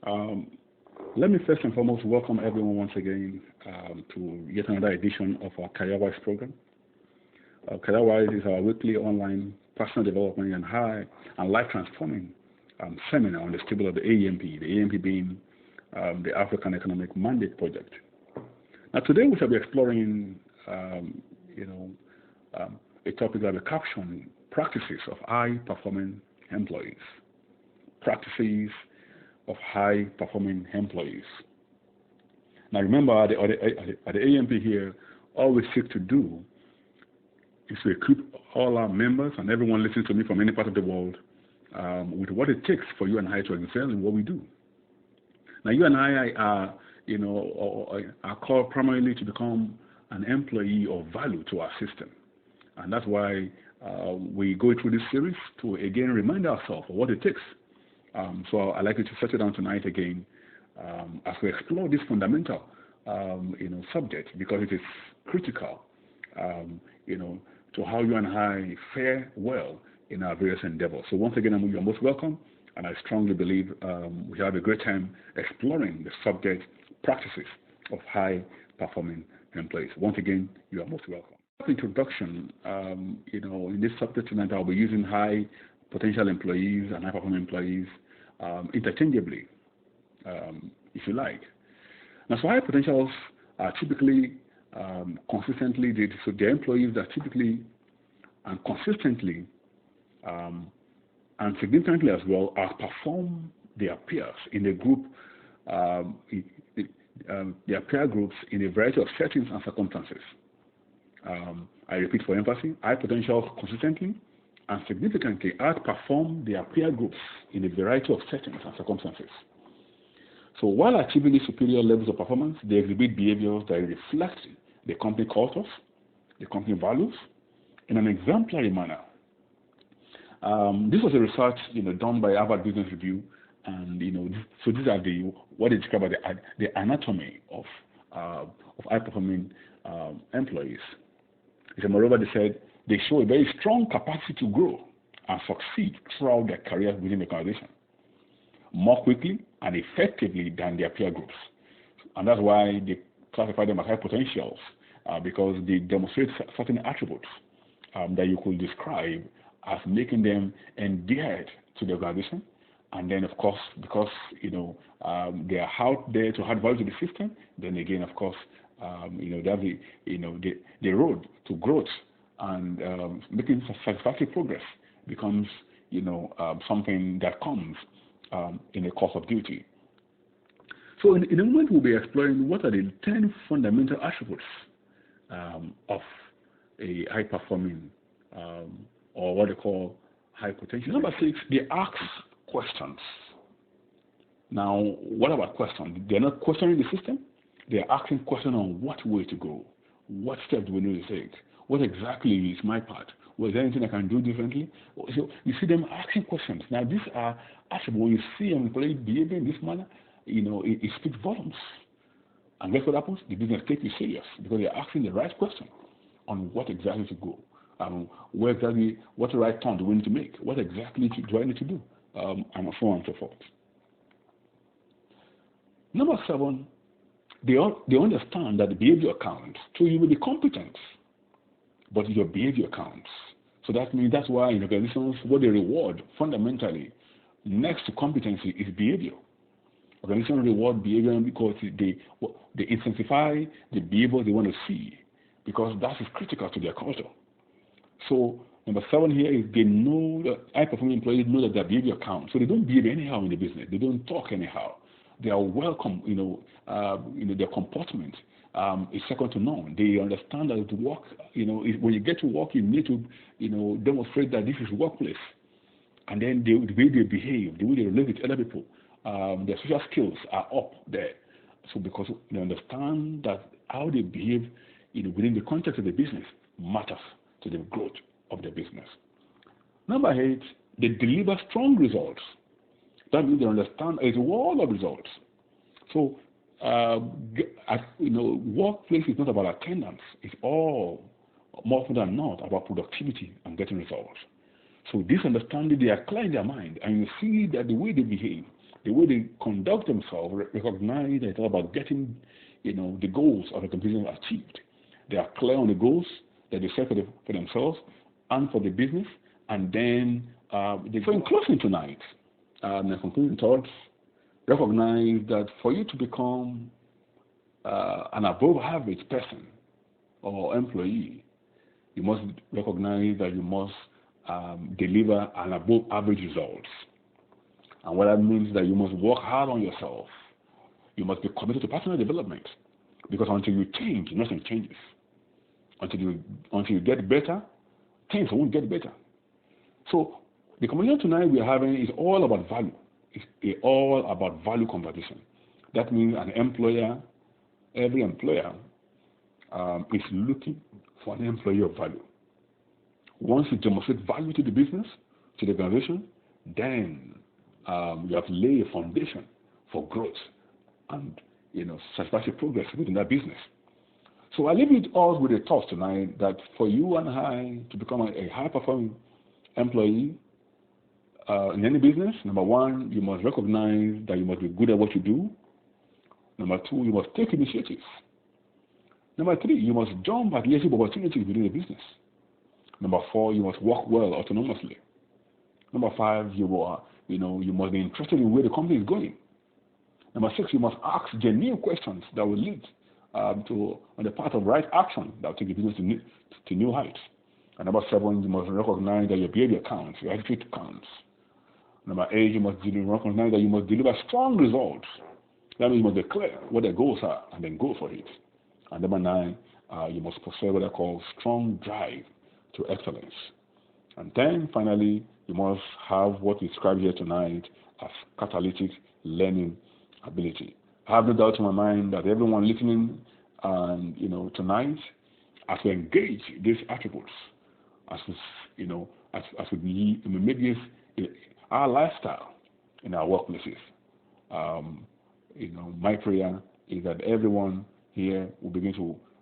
Um, Let me first and foremost welcome everyone once again to yet another edition of our CareerWise program. CareerWise is our weekly online personal development and high and life transforming seminar on the stable of the AEMP, the AEMP being the African Economic Mandate Project. Now today we shall be exploring, a topic that we caption practices of high-performing employees. Practices of high-performing employees. Now remember, at the AEMP here, all we seek to do is to equip all our members and everyone listening to me from any part of the world with what it takes for you and I to excel in what we do. Now you and I are called primarily to become an employee of value to our system. And that's why we go through this series to again remind ourselves of what it takes. So I'd like you to settle down tonight again as we explore this fundamental, subject, because it is critical, to how you and I fare well in our various endeavors. So once again, you're most welcome, and I strongly believe we have a great time exploring the subject practices of high-performing employees. Once again, you are most welcome. Introduction, in this subject tonight, I'll be using high potential employees and high-performing employees interchangeably, if you like. Now, so high potentials are typically consistently, so they're employees that typically and consistently and significantly as well outperform their peers in the group, their peer groups in a variety of settings and circumstances. I repeat for emphasis, high potentials consistently and significantly outperform their peer groups in a variety of settings and circumstances. So while achieving these superior levels of performance, they exhibit behaviors that reflect the company cultures, the company values, in an exemplary manner. This was a research, done by Harvard Business Review, and so these are what they describe as the anatomy of high-performing employees. Moreover, they said they show a very strong capacity to grow and succeed throughout their careers within the organization, more quickly and effectively than their peer groups. And that's why they classify them as high potentials, because they demonstrate certain attributes that you could describe as making them endeared to the organization. And then, of course, because they are out there to add value to the system, then again, of course, the road to growth and making satisfactory progress becomes, something that comes in the course of duty. So in a moment, we'll be exploring what are the 10 fundamental attributes of a high-performing or what they call high potential. Number 6, they ask questions. Now, what about questions? They're not questioning the system. They're asking questions on what way to go. What steps do we need to take? What exactly is my part? Was there anything I can do differently? So you see them asking questions. Now, these are actually, when you see an employee behaving in this manner, it speaks volumes. And guess what happens? The business takes you serious because they're asking the right question on what exactly to go. What the right turn do we need to make? What exactly do I need to do? And so on and so forth. Number 7, they understand that the behavior counts. So you will be competent, but your behavior counts. So that means that's why in organizations, what they reward fundamentally next to competency is behavior. Organizations reward behavior because they intensify the behavior they want to see, because that is critical to their culture. So number 7 here is they know that high-performing employees know that their behavior counts. So they don't behave anyhow in the business. They don't talk anyhow. They are welcome, their comportment is second to none. They understand that to work, when you get to work, you need to, demonstrate that this is workplace. And then the way they behave, the way they relate with other people, their social skills are up there. So because they understand that how they behave, within the context of the business matters to the growth of the business. Number 8, they deliver strong results. That means they understand a world of results. So, workplace is not about attendance. It's all, more often than not, about productivity and getting results. So this understanding, they are clear in their mind, and you see that the way they behave the way they conduct themselves, recognize that it's all about getting, the goals of the company achieved. They are clear on the goals that they set for themselves and for the business, and then so in closing tonight, my concluding thoughts, recognize that for you to become an above average person or employee, you must recognize that you must deliver an above average results. And what that means is that you must work hard on yourself. You must be committed to personal development, because until you change, nothing changes. Until you get better, things won't get better. So the conversation tonight we are having is all about value. It's all about value conversation. That means every employer is looking for an employee of value. Once you demonstrate value to the business, to the organization, then you have to lay a foundation for growth and substantial progress within that business. So I leave it all with a thought tonight that for you and I to become a high-performing employee in any business, number one, you must recognize that you must be good at what you do. Number two, you must take initiative. Number three, you must jump at leadership opportunities within the business. Number four, you must work well autonomously. Number five, you must be interested in where the company is going. Number six, you must ask genuine questions that will lead on the path of right action that will take the business to new heights. And number seven, you must recognize that your behavior counts, your attitude counts. Number eight, you must recognize that you must deliver strong results. That means you must declare what the goals are and then go for it. And number nine, you must possess what I call strong drive to excellence. And then finally, you must have what we described here tonight as catalytic learning ability. I have no doubt in my mind that everyone listening tonight, as we engage these attributes, as we make this our lifestyle in our workplaces, my prayer is that everyone here will begin to